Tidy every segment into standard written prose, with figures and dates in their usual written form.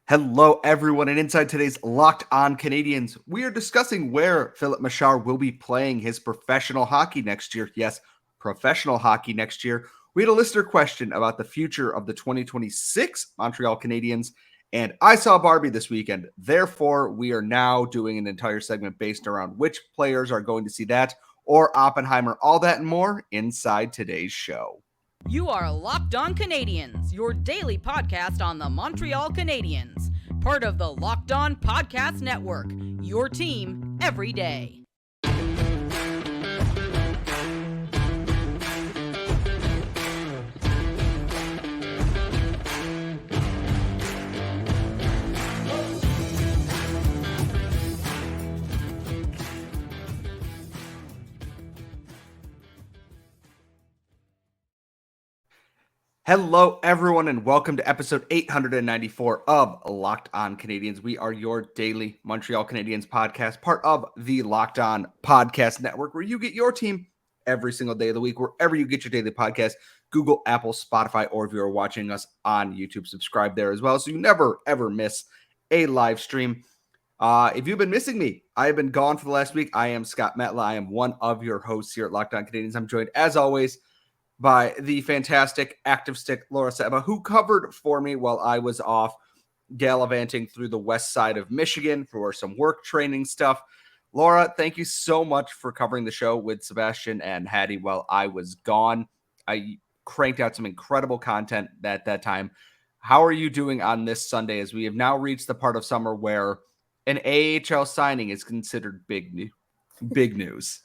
Hello, everyone, and inside today's Locked On Canadiens, we are discussing where Filip Mesar will be playing his professional hockey next year. Yes, professional hockey next year. We had a listener question about the future of the 2026 Montreal Canadiens, and I saw Barbie this weekend. Therefore, we are now doing an entire segment based around which players are going to see that or Oppenheimer. All that and more inside today's show. You are Locked On Canadiens, your daily podcast on the Montreal Canadiens, part of the Locked On Podcast Network, your team every day. Hello, everyone, and welcome to episode 894 of Locked On Canadiens. We are your daily Montreal Canadiens podcast, part of the Locked On Podcast Network, where you get your team every single day of the week, wherever you get your daily podcast, Google, Apple, Spotify, or if you're watching us on YouTube, subscribe there as well, so you never, ever miss a live stream. If you've been missing me, I have been gone for the last week. I am Scott Metla. I am one of your hosts here at Locked On Canadiens. I'm joined, as always, by the fantastic active stick Laura Saba, who covered for me while I was off gallivanting through the west side of Michigan for some work training stuff. Laura, thank you so much for covering the show with Sebastian and Hattie while I was gone. I cranked out some incredible content at that time. How are you doing on this Sunday as we have now reached the part of summer where an AHL signing is considered big news?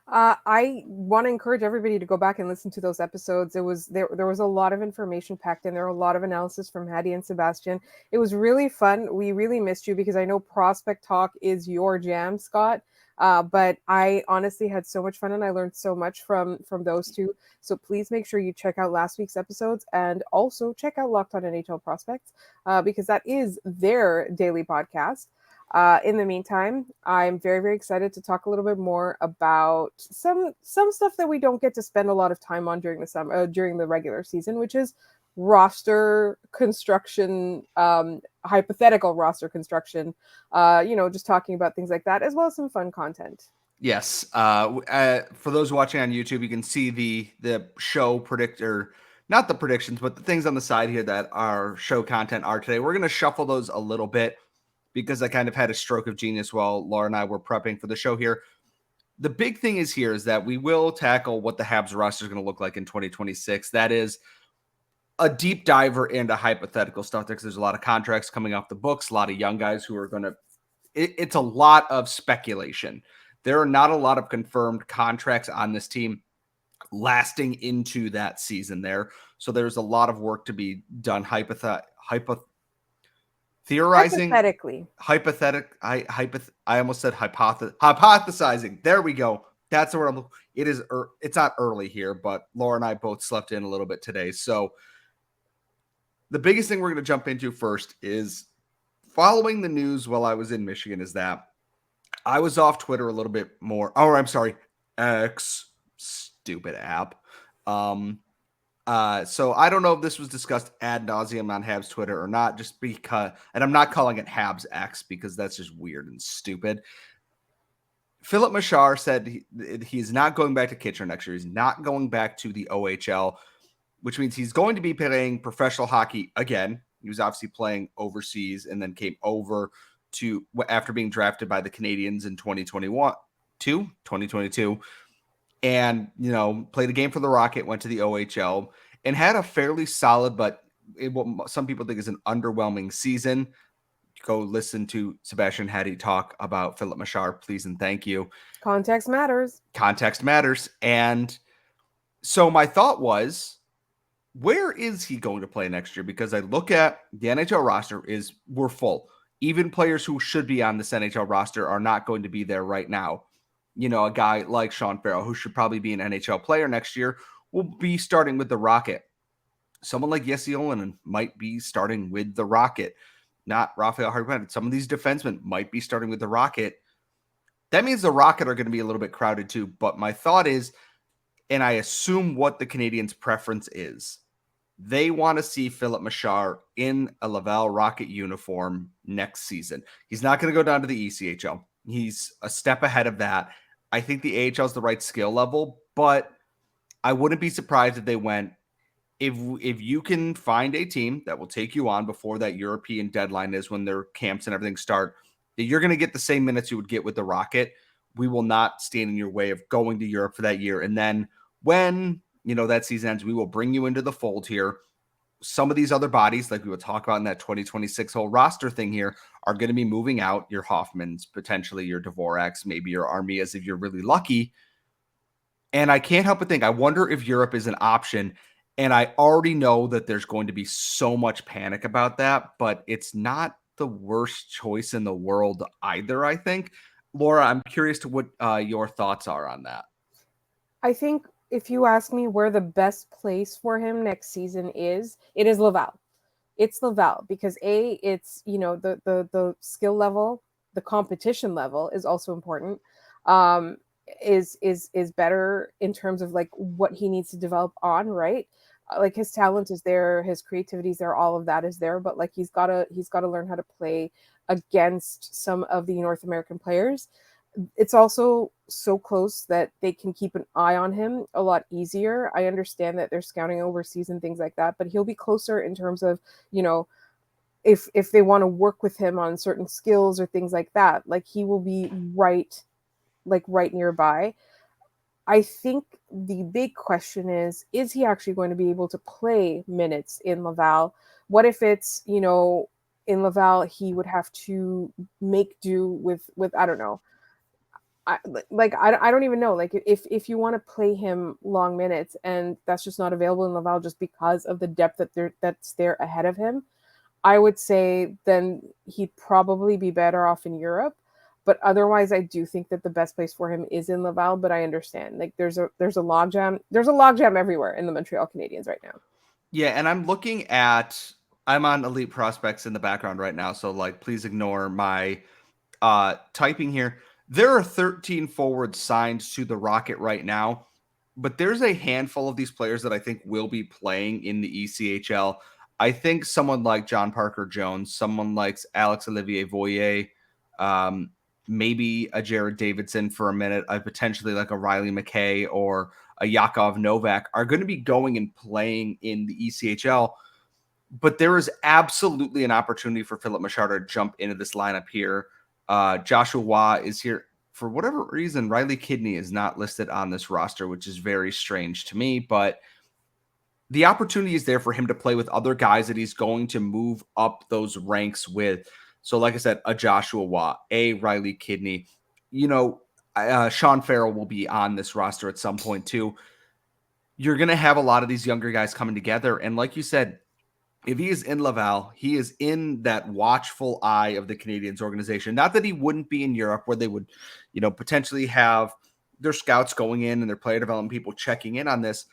I want to encourage everybody to go back and listen to those episodes. There was a lot of information packed in there, a lot of analysis from Hattie and Sebastian. It was really fun. We really missed you because I know prospect talk is your jam, Scott. But I honestly had so much fun and I learned so much from those two. So please make sure you check out last week's episodes and also check out Locked On NHL Prospects because that is their daily podcast. In the meantime, I'm very, very excited to talk a little bit more about some stuff that we don't get to spend a lot of time on during the summer, during the regular season, which is roster construction, hypothetical roster construction. Just talking about things like that, as well as some fun content. Yes. For those watching on YouTube, you can see the show predictor, not the predictions, but the things on the side here that our show content are today. We're going to shuffle those a little bit, because I kind of had a stroke of genius while Laura and I were prepping for the show here. The big thing is that we will tackle what the Habs roster is going to look like in 2026. That is a deep diver into hypothetical stuff because there's a lot of contracts coming off the books, a lot of young guys who are going to it's a lot of speculation. There are not a lot of confirmed contracts on this team lasting into that season there. So there's a lot of work to be done theorizing, I almost said hypothesizing. There we go. That's where it's not early here, but Laura and I both slept in a little bit today. So the biggest thing we're going to jump into first is following the news while I was in Michigan is that I was off Twitter a little bit more. Oh, I'm sorry. X, stupid app. So I don't know if this was discussed ad nauseum on Habs Twitter or not, just because, and I'm not calling it Habs X because that's just weird and stupid. Filip Mesar said he's not going back to Kitchener next year. He's not going back to the OHL, which means he's going to be playing professional hockey again. He was obviously playing overseas and then came over to after being drafted by the Canadiens in 2022. And, played a game for the Rocket, went to the OHL, and had a fairly solid, but what some people think is an underwhelming season. Go listen to Sebastian Hattie talk about Filip Mesar, please and thank you. Context matters. And so my thought was, where is he going to play next year? Because I look at the NHL roster, we're full. Even players who should be on this NHL roster are not going to be there right now. A guy like Sean Farrell, who should probably be an NHL player next year, will be starting with the Rocket. Someone like Jesse Oloinen might be starting with the Rocket, not Rafael Hartman. Some of these defensemen might be starting with the Rocket. That means the Rocket are going to be a little bit crowded too. But my thought is, and I assume what the Canadiens' preference is They want to see Filip Mesar in a Laval Rocket uniform next season. He's not going to go down to the ECHL. He's a step ahead of that. I think the AHL is the right skill level, but I wouldn't be surprised if they went, if you can find a team that will take you on before that European deadline is, when their camps and everything start, that you're going to get the same minutes you would get with the Rocket. We will not stand in your way of going to Europe for that year. And then when, that season ends, we will bring you into the fold here. Some of these other bodies, like we will talk about in that 2026 whole roster thing here, are going to be moving out. Your Hoffmans, potentially your Dvoraks, maybe your Armias if you're really lucky. And I can't help but think, I wonder if Europe is an option. And I already know that there's going to be so much panic about that, but it's not the worst choice in the world either, I think. Laura, I'm curious to what your thoughts are on that. I think if you ask me where the best place for him next season is, it is Laval. It's Laval because it's the skill level, the competition level is also important. Is better in terms of like what he needs to develop on, right? Like his talent is there, his creativity is there, all of that is there, but like he's got to learn how to play against some of the North American players. It's also so close that they can keep an eye on him a lot easier. I understand that they're scouting overseas and things like that, but he'll be closer in terms of, if they want to work with him on certain skills or things like that, like he will be right nearby. I think the big question is he actually going to be able to play minutes in Laval? What if it's, in Laval, he would have to make do with I don't know. I don't even know. Like if you want to play him long minutes and that's just not available in Laval just because of the depth that's there ahead of him, I would say then he'd probably be better off in Europe. But otherwise, I do think that the best place for him is in Laval. But I understand, like there's a logjam. There's a logjam everywhere in the Montreal Canadiens right now. Yeah, and I'm on Elite Prospects in the background right now, so like please ignore my typing here. There are 13 forwards signed to the Rocket right now, but there's a handful of these players that I think will be playing in the ECHL. I think someone like John Parker Jones, someone like Alex Olivier Voyer, maybe a Jared Davidson for a minute, potentially like a Riley McKay or a Yakov Novak are going to be going and playing in the ECHL. But there is absolutely an opportunity for Filip Mesar to jump into this lineup here. Joshua Waugh is here. For whatever reason, Riley Kidney is not listed on this roster, which is very strange to me. But the opportunity is there for him to play with other guys that he's going to move up those ranks with. So, like I said, a Joshua Waugh, a Riley Kidney. Sean Farrell will be on this roster at some point too. You're going to have a lot of these younger guys coming together. And like you said, if he is in Laval, he is in that watchful eye of the Canadiens organization. Not that he wouldn't be in Europe where they would, potentially have their scouts going in and their player development people checking in on this.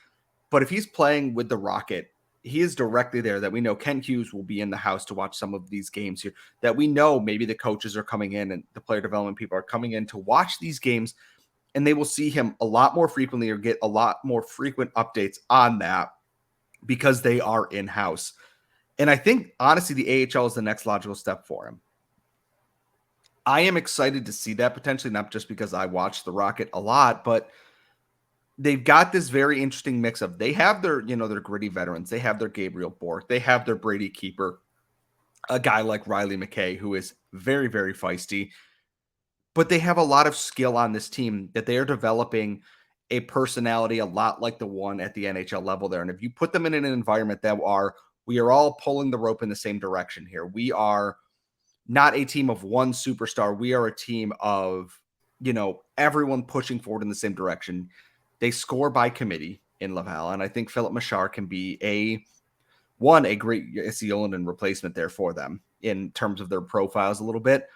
But if he's playing with the Rocket, he is directly there, that we know Ken Hughes will be in the house to watch some of these games here, that we know maybe the coaches are coming in and the player development people are coming in to watch these games, and they will see him a lot more frequently or get a lot more frequent updates on that because they are in-house. And I think, honestly, the AHL is the next logical step for him. I am excited to see that potentially, not just because I watch the Rocket a lot, but they've got this very interesting mix of, they have their, their gritty veterans. They have their Gabriel Bork. They have their Brady Keeper, a guy like Riley McKay, who is very, very feisty. But they have a lot of skill on this team that they are developing a personality a lot like the one at the NHL level there. And if you put them in an environment we are all pulling the rope in the same direction here. We are not a team of one superstar. We are a team of, everyone pushing forward in the same direction. They score by committee in Laval. And I think Filip Mesar can be a great Jesse Ylönen replacement there for them in terms of their profiles a little bit.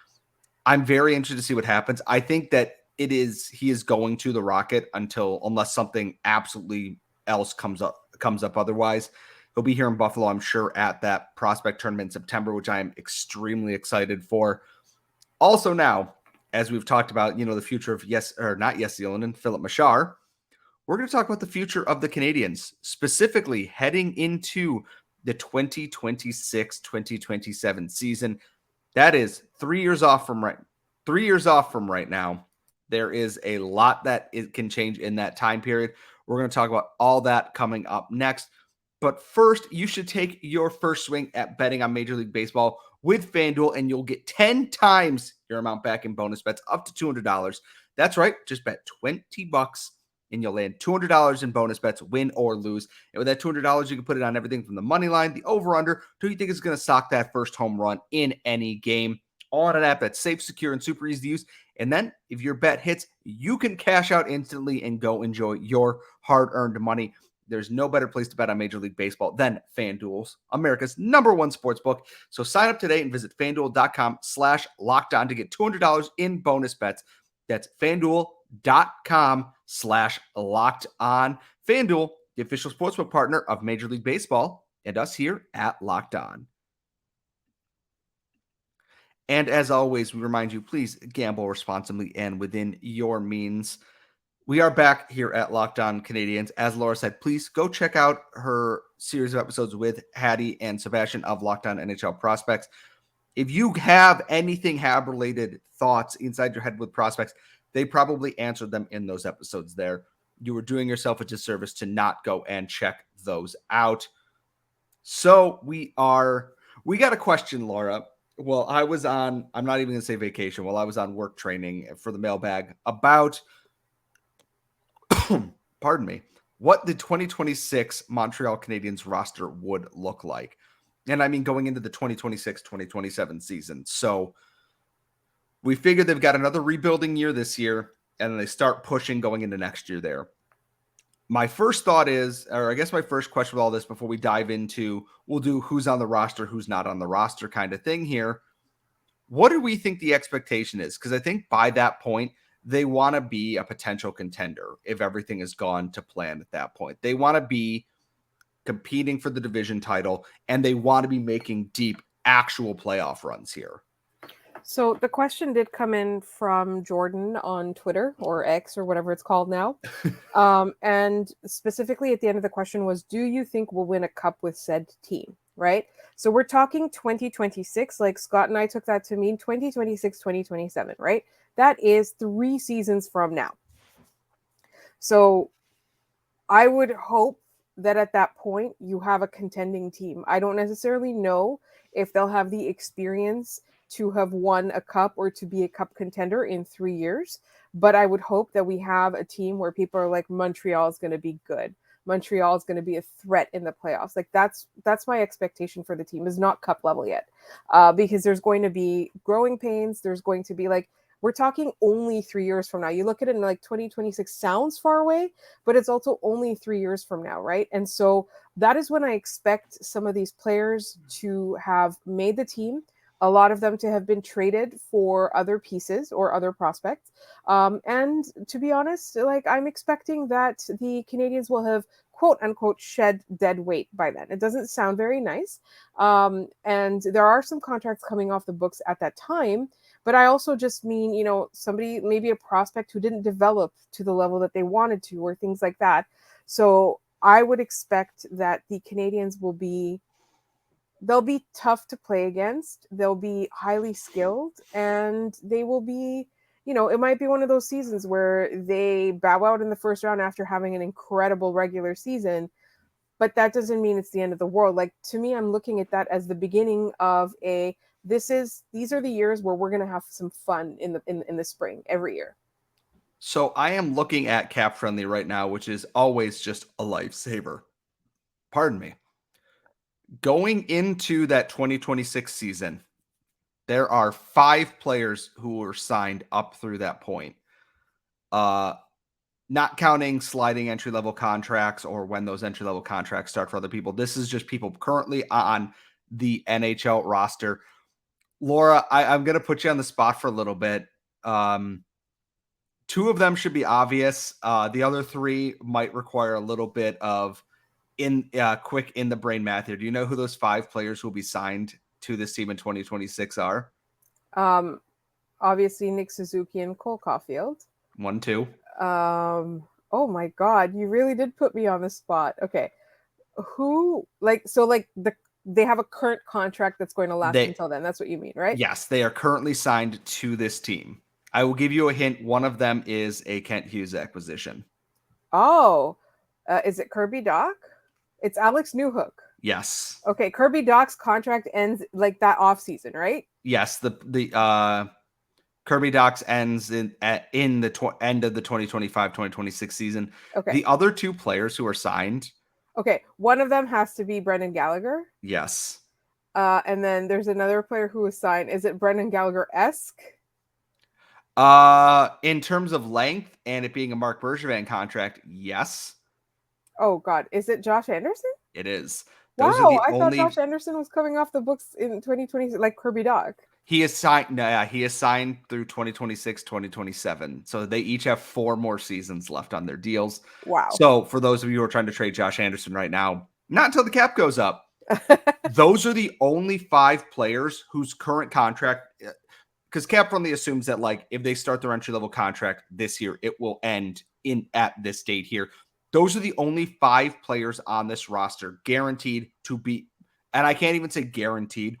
I'm very interested to see what happens. I think that he is going to the Rocket unless something absolutely else comes up otherwise. He'll be here in Buffalo, I'm sure, at that prospect tournament in September, which I am extremely excited for. Also now, as we've talked about, the future of Filip Mesar, we're going to talk about the future of the Canadiens, specifically heading into the 2026-2027 season. That is 3 years off from right now. There is a lot that it can change in that time period. We're going to talk about all that coming up next. But first, you should take your first swing at betting on Major League Baseball with FanDuel, and you'll get 10 times your amount back in bonus bets up to $200. That's right. Just bet $20 and you'll land $200 in bonus bets, win or lose. And with that $200, you can put it on everything from the money line, the over-under, to who you think is going to sock that first home run in any game. All on an app that's safe, secure, and super easy to use. And then if your bet hits, you can cash out instantly and go enjoy your hard-earned money. There's no better place to bet on Major League Baseball than FanDuel, America's #1 sportsbook. So sign up today and visit FanDuel.com/lockedon to get $200 in bonus bets. That's FanDuel.com/lockedon. FanDuel, the official sportsbook partner of Major League Baseball and us here at Locked On. And as always, we remind you, please gamble responsibly and within your means. We are back here at Locked On Canadiens. As Laura said, please go check out her series of episodes with Hattie and Sebastian of Locked On NHL Prospects. If you have anything Hab-related thoughts inside your head with prospects, they probably answered them in those episodes there. You were doing yourself a disservice to not go and check those out. So we got a question, Laura. Well, I'm not even going to say vacation. Well, I was on work training for the mailbag about pardon me, what the 2026 Montreal Canadiens roster would look like. And I mean, going into the 2026-2027 season. So we figure they've got another rebuilding year this year, and then they start pushing going into next year there. My first thought is, or I guess my first question with all this before we dive into, we'll do who's on the roster, who's not on the roster kind of thing here. What do we think the expectation is? Because I think by that point, they want to be a potential contender if everything has gone to plan at that point. They want to be competing for the division title, and they want to be making deep actual playoff runs here. So the question did come in from Jordan on Twitter or X or whatever it's called now. And specifically at the end of the question was, do you think we'll win a cup with said team? Right? So we're talking 2026, like Scott and I took that to mean 2026, 2027, right? That is 3 seasons from now. So I would hope that at that point you have a contending team. I don't necessarily know if they'll have the experience to have won a cup or to be a cup contender in 3 years, but I would hope that we have a team where people are like, Montreal is going to be good. Montreal is going to be a threat in the playoffs. Like that's my expectation for the team, is not cup level yet, because there's going to be growing pains. There's going to be we're talking only 3 years from now. You look at it and 2026 sounds far away, but it's also only 3 years from now, right? And so that is when I expect some of these players to have made the team, a lot of them to have been traded for other pieces or other prospects. And to be honest, I'm expecting that the Canadiens will have quote unquote shed dead weight by then. It doesn't sound very nice. And there are some contracts coming off the books at that time. But I also just mean, somebody, maybe a prospect who didn't develop to the level that they wanted to, or things like that. So I would expect that the Canadiens they'll be tough to play against. They'll be highly skilled, and they will be, it might be one of those seasons where they bow out in the first round after having an incredible regular season. But that doesn't mean it's the end of the world. To me, I'm looking at that as the beginning of these are the years where we're going to have some fun in the spring every year. So I am looking at Cap Friendly right now, which is always just a lifesaver. Pardon me. Going into that 2026 season, there are 5 players who were signed up through that point. Not counting sliding entry-level contracts or when those entry-level contracts start for other people. This is just people currently on the NHL roster. Laura, I'm going to put you on the spot for a little bit. 2 of them should be obvious. The other 3 might require a little bit of quick in the brain math here. Do you know who those 5 players who will be signed to this team in 2026 are? Obviously Nick Suzuki and Cole Caulfield. 1, 2. Oh my God, you really did put me on the spot. Okay. They have a current contract that's going to last They until then. That's what you mean, right? Yes, they are currently signed to this team. I will give you a hint. One of them is a Kent Hughes acquisition. Oh, is it Kirby Doc? It's Alex Newhook. Yes. Okay, Kirby Doc's contract ends like that off season, right? Yes, the Kirby Docs ends in the end of the 2025-2026 season. Okay. The other two players who are signed, Okay, one of them has to be Brendan Gallagher. yes. And then there's another player who was signed. Is it Brendan Gallagher-esque? In terms of length and it being a Mark Bergevin contract, yes, Oh God, is it Josh Anderson? it is. Those are Wow, the I thought only Josh Anderson was coming off the books in 2020, like Kirby Doc. he is signed. No, yeah, he is signed through 2026, 2027. So they each have 4 more seasons left on their deals. Wow. So for those of you who are trying to trade Josh Anderson right now, not until the cap goes up. Those are the only 5 players whose current contract, because cap only assumes that like if they start their entry level contract this year, it will end at this date here. Those are the only 5 players on this roster guaranteed to be, and I can't even say guaranteed,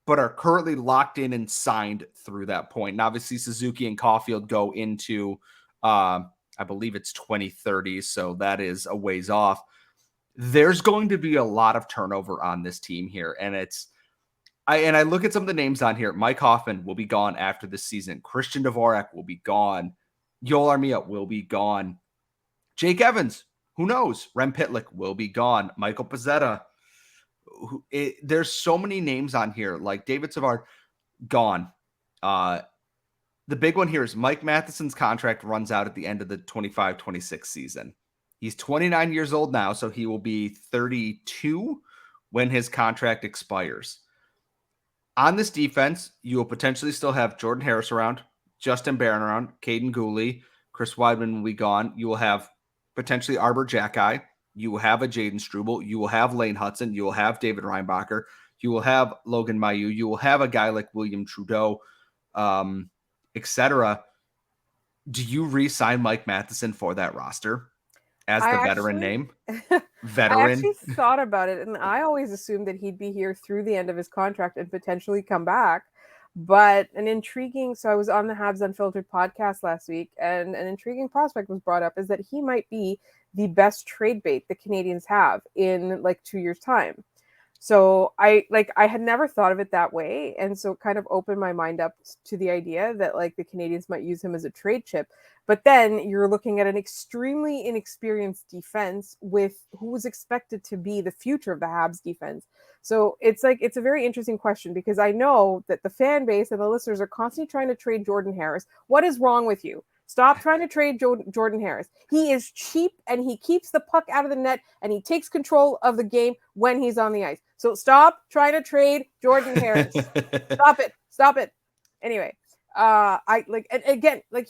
but are currently locked in and signed through that point. And obviously Suzuki and Caulfield go into, I believe it's 2030, so that is a ways off. There's going to be a lot of turnover on this team here, and I look at some of the names on here. Mike Hoffman will be gone after this season. Christian Dvorak will be gone. Yoel Armia will be gone. Jake Evans, who knows? Rem Pitlick will be gone. Michael Pezzetta. There's so many names on here, like David Savard, gone. The big one here is Mike Matheson's contract runs out at the end of the 25-26 season. He's 29 years old now, so he will be 32 when his contract expires. On this defense, you will potentially still have Jordan Harris around, Justin Barron around, Caden Gooley, Chris Weidman will be gone. You will have potentially Arbor Jackeye. You will have a Jaden Struble. You will have Lane Hudson. You will have David Reinbacher. You will have Logan Michaud. You will have a guy like William Trudeau, etc. Do you re-sign Mike Matheson for that roster as the veteran name? Veteran. I actually thought about it, and I always assumed that he'd be here through the end of his contract and potentially come back. But so I was on the Habs Unfiltered podcast last week, and an intriguing prospect was brought up is that he might be the best trade bait the Canadiens have in like 2 years' time. So I had never thought of it that way, and so it kind of opened my mind up to the idea that like the Canadiens might use him as a trade chip. But then you're looking at an extremely inexperienced defense with who was expected to be the future of the Habs defense. So it's a very interesting question because I know that the fan base and the listeners are constantly trying to trade Jordan Harris. What is wrong with you? Stop trying to trade Jordan Harris. He is cheap and he keeps the puck out of the net and he takes control of the game when he's on the ice. So stop trying to trade Jordan Harris. Stop it. Anyway,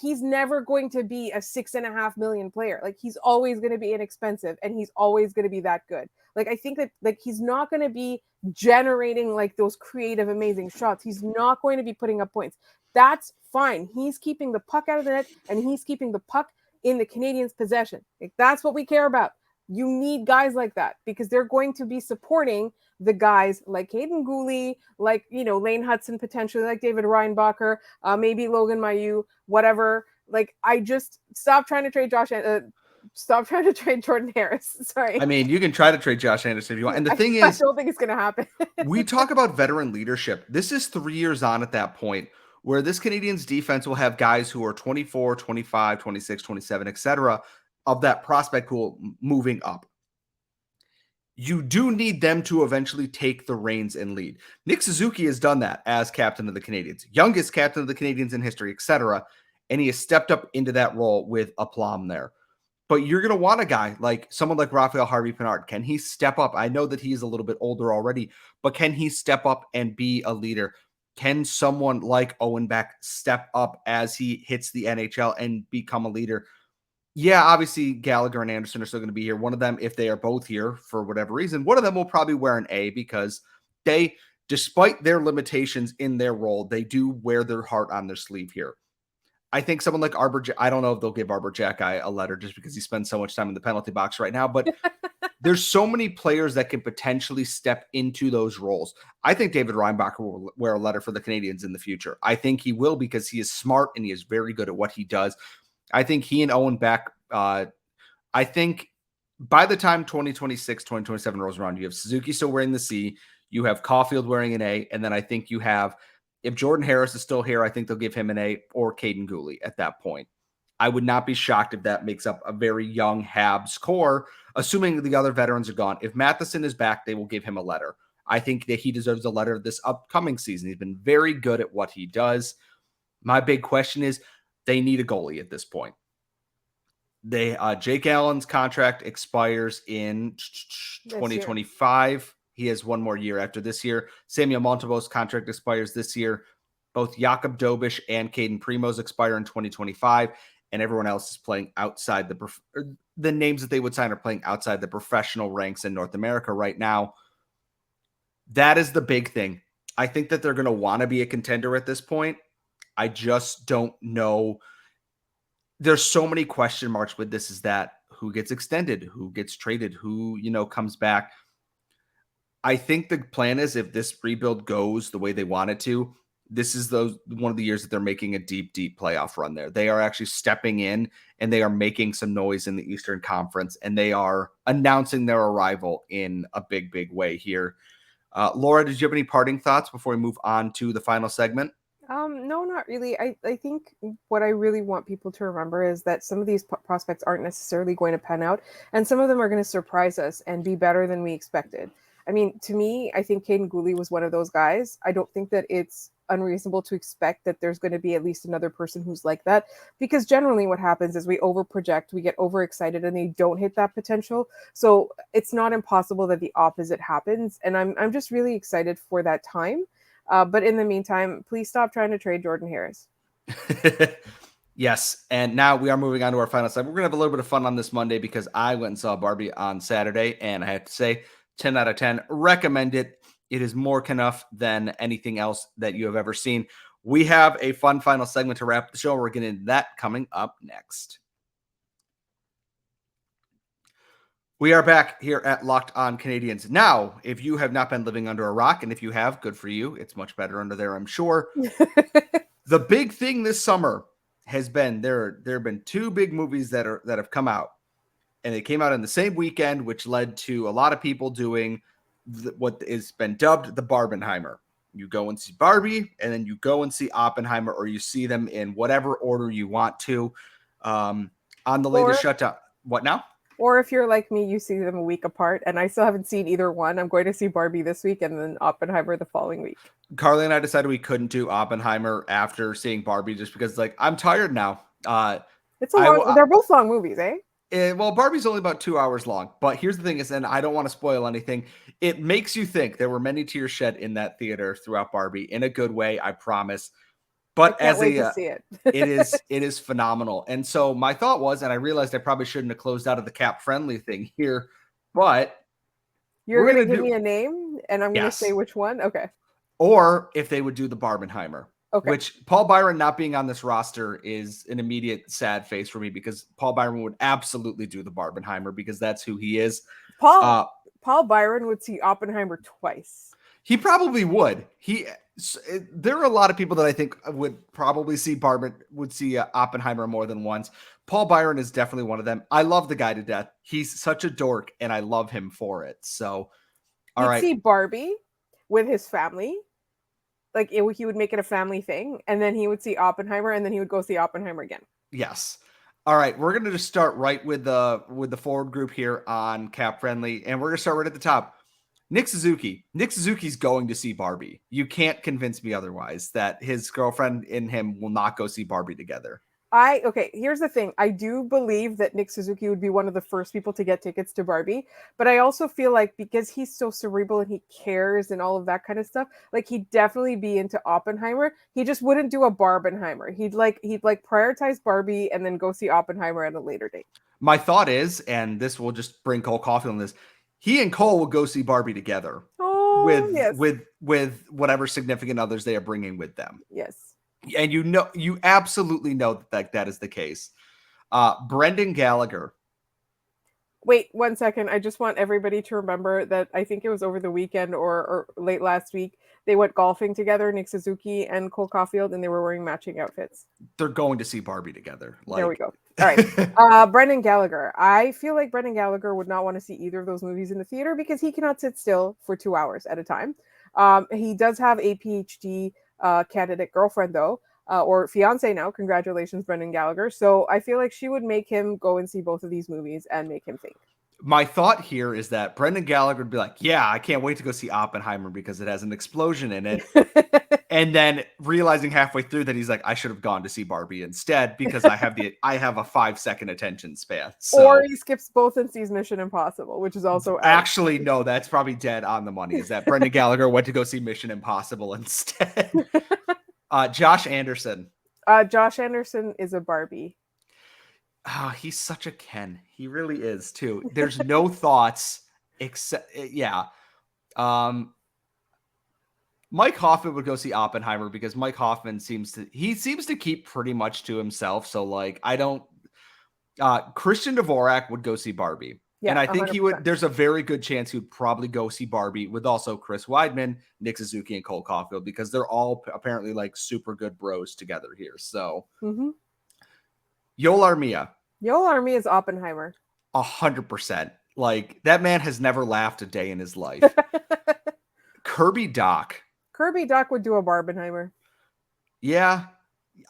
he's never going to be a $6.5 million player. Like he's always going to be inexpensive and he's always going to be that good. Like I think that like he's not going to be generating like those creative, amazing shots. He's not going to be putting up points. That's fine. He's keeping the puck out of the net and he's keeping the puck in the Canadiens' possession. Like that's what we care about. You need guys like that because they're going to be supporting the guys like Caden Gooley, like, Lane Hudson, potentially like David Reinbacher, maybe Logan Michaud, whatever. Like, I just stop trying to trade Jordan Harris. Sorry. I mean, you can try to trade Josh Anderson if you want. And the thing is, I don't think it's going to happen. We talk about veteran leadership. This is 3 years on at that point where this Canadiens defense will have guys who are 24, 25, 26, 27, etc. of that prospect pool moving up. You do need them to eventually take the reins and lead. Nick Suzuki has done that as captain of the Canadiens, youngest captain of the Canadiens in history, etc. And he has stepped up into that role with aplomb there. But you're going to want a guy like someone like Raphael Harvey-Pinard. Can he step up? I know that he's a little bit older already, but can he step up and be a leader? Can someone like Owen Beck step up as he hits the NHL and become a leader? Yeah, obviously Gallagher and Anderson are still going to be here. One of them, if they are both here for whatever reason, one of them will probably wear an A because they, despite their limitations in their role, they do wear their heart on their sleeve here. I think someone like Arbor, I don't know if they'll give Arbor Jack Guy a letter just because he spends so much time in the penalty box right now, but there's so many players that can potentially step into those roles. I think David Reinbacher will wear a letter for the Canadiens in the future. I think he will because he is smart and he is very good at what he does. I think he and Owen Beck, I think by the time 2026, 2027 rolls around, you have Suzuki still wearing the C, you have Caulfield wearing an A, and then I think you have, if Jordan Harris is still here, I think they'll give him an A, or Caden Gooley at that point. I would not be shocked if that makes up a very young Habs core, assuming the other veterans are gone. If Matheson is back, they will give him a letter. I think that he deserves a letter this upcoming season. He's been very good at what he does. My big question is, they need a goalie at this point. Jake Allen's contract expires in 2025. He has one more year after this year. Samuel Montembeault's contract expires this year. Both Jakob Dobish and Caden Primo's expire in 2025, and everyone else is playing outside the names that they would sign are playing outside the professional ranks in North America right now. That is the big thing. I think that they're going to want to be a contender at this point. I just don't know. There's so many question marks with this, is that who gets extended, who gets traded, who, comes back. I think the plan is, if this rebuild goes the way they want it to, this is one of the years that they're making a deep, deep playoff run there. They are actually stepping in and they are making some noise in the Eastern Conference, and they are announcing their arrival in a big, big way here. Laura, did you have any parting thoughts before we move on to the final segment? No, not really. I think what I really want people to remember is that some of these prospects aren't necessarily going to pan out, and some of them are going to surprise us and be better than we expected. I mean, to me, I think Caden Gooley was one of those guys. I don't think that it's unreasonable to expect that there's going to be at least another person who's like that, because generally what happens is we overproject, we get overexcited, and they don't hit that potential. So it's not impossible that the opposite happens, and I'm just really excited for that time. But in the meantime, please stop trying to trade Jordan Harris. Yes. And now we are moving on to our final segment. We're going to have a little bit of fun on this Monday because I went and saw Barbie on Saturday, and I have to say 10 out of 10, recommend it. It is more enough than anything else that you have ever seen. We have a fun final segment to wrap the show. We're getting into that coming up next. We are back here at Locked On Canadiens. Now, if you have not been living under a rock, and if you have, good for you. It's much better under there, I'm sure. The big thing this summer has been there have been two big movies that have come out, and they came out in the same weekend, which led to a lot of people doing what has been dubbed the Barbenheimer. You go and see Barbie, and then you go and see Oppenheimer, or you see them in whatever order you want to. On the latest shutdown. What now? Or if you're like me, you see them a week apart, and I still haven't seen either one. I'm going to see Barbie this week and then Oppenheimer the following week. Carly and I decided we couldn't do Oppenheimer after seeing Barbie just because, I'm tired now. It's they're both long movies, eh? Well, Barbie's only about 2 hours long, but here's the thing is, and I don't want to spoil anything, it makes you think. There were many tears shed in that theater throughout Barbie, in a good way, I promise. But I can't wait to see it. it is phenomenal. And so my thought was, and I realized I probably shouldn't have closed out of the cap friendly thing here, but you're going to give me a name and I'm going to say which one. Okay. Or if they would do the Barbenheimer, which Paul Byron not being on this roster is an immediate sad face for me, because Paul Byron would absolutely do the Barbenheimer because that's who he is. Paul Byron would see Oppenheimer twice. He probably would. There are a lot of people that I think would probably see Oppenheimer more than once. Paul Byron is definitely one of them. I love the guy to death. He's such a dork, and I love him for it. So, all right. He'd see Barbie with his family. He would make it a family thing, and then he would see Oppenheimer, and then he would go see Oppenheimer again. Yes. All right. We're going to just start right with the forward group here on Cap Friendly, and we're going to start right at the top. Nick Suzuki. Nick Suzuki's going to see Barbie. You can't convince me otherwise that his girlfriend and him will not go see Barbie together. Here's the thing. I do believe that Nick Suzuki would be one of the first people to get tickets to Barbie, but I also feel like because he's so cerebral and he cares and all of that kind of stuff, he'd definitely be into Oppenheimer. He just wouldn't do a Barbenheimer. He'd prioritize Barbie and then go see Oppenheimer at a later date. My thought is, and this will just bring Cole Caulfield on this, he and Cole will go see Barbie together with whatever significant others they are bringing with them. Yes. And you absolutely know that is the case. Brendan Gallagher. Wait 1 second. I just want everybody to remember that I think it was over the weekend or late last week. They went golfing together, Nick Suzuki and Cole Caulfield, and they were wearing matching outfits. They're going to see Barbie together. There we go. All right. Brendan Gallagher. I feel like Brendan Gallagher would not want to see either of those movies in the theater because he cannot sit still for 2 hours at a time. He does have a PhD candidate girlfriend, though, or fiance now. Congratulations, Brendan Gallagher. So I feel like she would make him go and see both of these movies and make him think. My thought here is that Brendan Gallagher would be like, yeah, I can't wait to go see Oppenheimer because it has an explosion in it. And then realizing halfway through that he's like, I should have gone to see Barbie instead because I have a 5-second attention span. So, or he skips both and sees Mission Impossible, which is also actually no, that's probably dead on the money. Is that Brendan Gallagher went to go see Mission Impossible instead? Josh Anderson. Josh Anderson is a Barbie. Oh, he's such a Ken. He really is too. There's no thoughts except Mike Hoffman would go see Oppenheimer because Mike Hoffman seems to keep pretty much to himself. So like Christian Dvorak would go see Barbie. Yeah, and I think 100%. There's a very good chance he would probably go see Barbie with also Chris Weidman, Nick Suzuki, and Cole Caulfield because they're all apparently like super good bros together here. So Yoel Armia. Yoel Armia is Oppenheimer. 100%. Like that man has never laughed a day in his life. Kirby Doc. Kirby Doc would do a Barbenheimer. Yeah.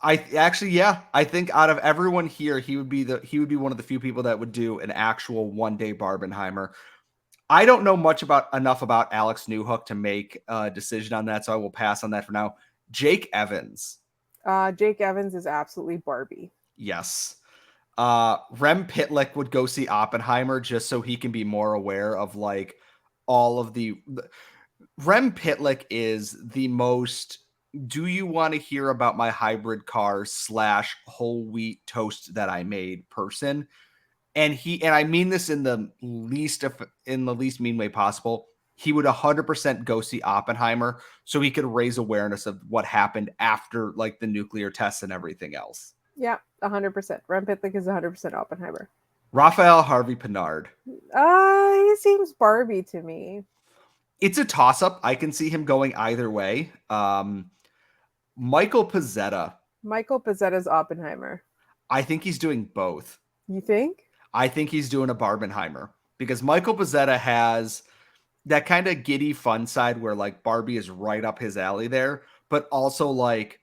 I think out of everyone here, he would be one of the few people that would do an actual one-day Barbenheimer. I don't know enough about Alex Newhook to make a decision on that, so I will pass on that for now. Jake Evans. Jake Evans is absolutely Barbie. Yes. Rem Pitlick would go see Oppenheimer just so he can be more aware of like all of the Rem Pitlick is the most do you want to hear about my hybrid car / whole wheat toast that I made person. And I mean this in the least mean way possible. He would 100% go see Oppenheimer so he could raise awareness of what happened after like the nuclear tests and everything else. Yeah, 100%. Rem Pitlick is 100% Oppenheimer. Raphael Harvey Pinard. He seems Barbie to me. It's a toss-up. I can see him going either way. Michael Pizzetta. Michael Pizzetta's Oppenheimer. I think he's doing both. You think? I think he's doing a Barbenheimer because Michael Pizzetta has that kind of giddy fun side where like Barbie is right up his alley there, but also like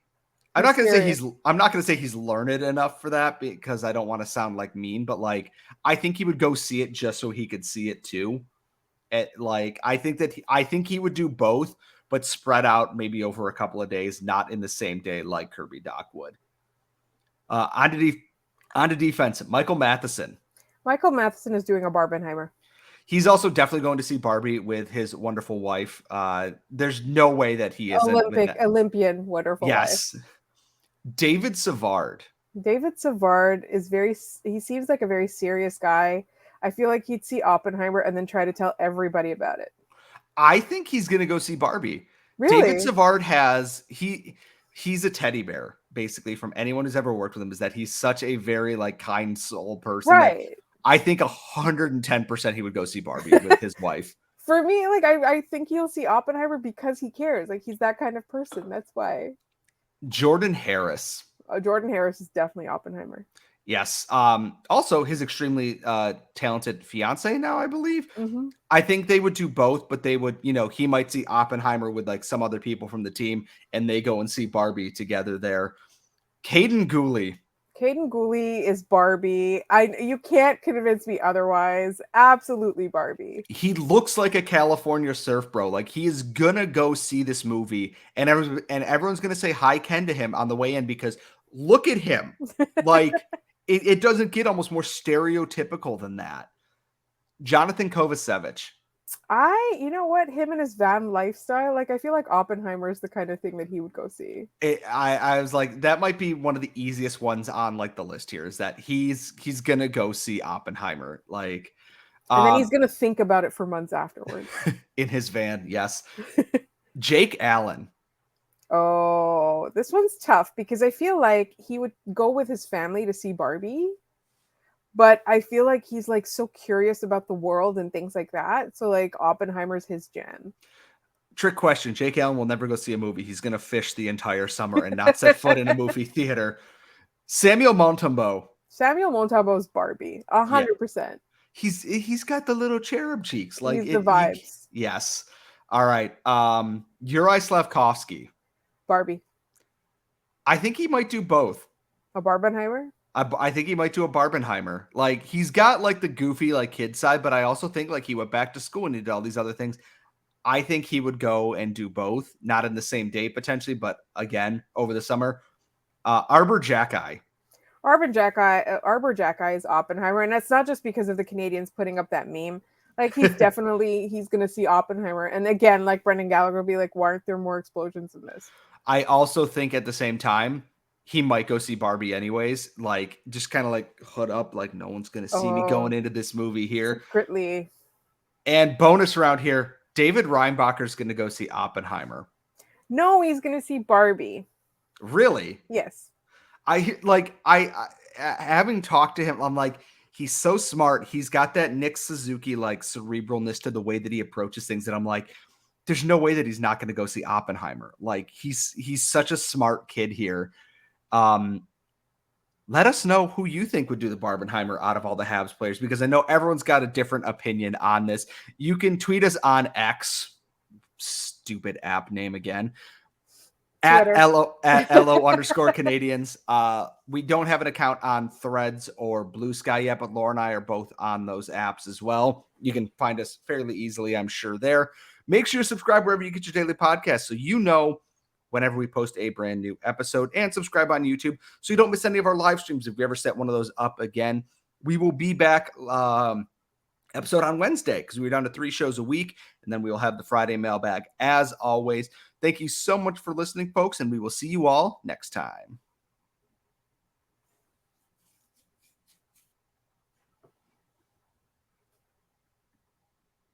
I'm not going to say he's learned enough for that because I don't want to sound like mean, but like I think he would go see it just so he could see it too. I think he would do both, but spread out maybe over a couple of days, not in the same day like Kirby Doc would. On to defense, Michael Matheson. Michael Matheson is doing a Barbenheimer. He's also definitely going to see Barbie with his wonderful wife. There's no way that he isn't. Olympian, wonderful wife. Yes. David Savard. David Savard he seems like a very serious guy. I feel like he'd see Oppenheimer and then try to tell everybody about it. I think he's going to go see Barbie. Really? David Savard he's a teddy bear, basically, from anyone who's ever worked with him, is that he's such a very like kind soul person. Right. That I think 110% he would go see Barbie with his wife. For me, like I think he'll see Oppenheimer because he cares. Like he's that kind of person. That's why. Jordan Harris. Jordan Harris is definitely Oppenheimer. Yes. Also, his extremely talented fiance now, I believe. Mm-hmm. I think they would do both, but they would, he might see Oppenheimer with like some other people from the team, and they go and see Barbie together there. Caden Gooley. Caden Gooley is Barbie. You can't convince me otherwise. Absolutely Barbie. He looks like a California surf bro. Like he is gonna go see this movie, and everyone's gonna say hi Ken to him on the way in because look at him. Like it doesn't get almost more stereotypical than that. Jonathan Kovacevic. You know what? Him and his van lifestyle, like I feel like Oppenheimer is the kind of thing that he would go see. I was like, that might be one of the easiest ones on like the list here, is that he's gonna go see Oppenheimer, like, and then he's gonna think about it for months afterwards in his van. Yes. Jake Allen. Oh, This one's tough because I feel like he would go with his family to see Barbie, but I feel like he's like so curious about the world and things like that. So like Oppenheimer's his jam. Trick question. Jake Allen will never go see a movie. He's going to fish the entire summer and not set foot in a movie theater. Samuel Montembeau. Samuel Montalbo's Barbie, Yeah. 100%. He's got the little cherub cheeks. Like He's the vibes. yes. All right. Yuri Slavkovsky. Barbie. I think he might do both. A Barbenheimer? I think he might do a Barbenheimer. Like he's got like the goofy like kid side, but I also think like he went back to school and he did all these other things. I think he would go and do both, not in the same day potentially, but again over the summer. Arbor Jackeye. Arbor Jackeye is Oppenheimer, and that's not just because of the Canadians putting up that meme. Like he's gonna see Oppenheimer, and again, like Brendan Gallagher will be like, "Why aren't there more explosions in this?" I also think at the same time he might go see Barbie anyways, like just kind of like hood up, like no one's gonna see me going into this movie here. Secretly. And bonus round here, David Reinbacher's gonna go see Oppenheimer. No, he's gonna see Barbie. Really? Yes. I having talked to him, I'm like, he's so smart. He's got that Nick Suzuki like cerebralness to the way that he approaches things. And I'm like, there's no way that he's not going to go see Oppenheimer. Like he's such a smart kid here. Let us know who you think would do the Barbenheimer out of all the Habs players, because I know everyone's got a different opinion on this. You can tweet us on X, stupid app name again, at LO _ Canadians. We don't have an account on Threads or Blue Sky yet, but Laura and I are both on those apps as well. You can find us fairly easily, I'm sure, there. Make sure to subscribe wherever you get your daily podcast so you know whenever we post a brand new episode, and subscribe on YouTube so you don't miss any of our live streams if we ever set one of those up again. We will be back episode on Wednesday because we're down to 3 shows a week, and then we will have the Friday mailbag as always. Thank you so much for listening, folks, and we will see you all next time.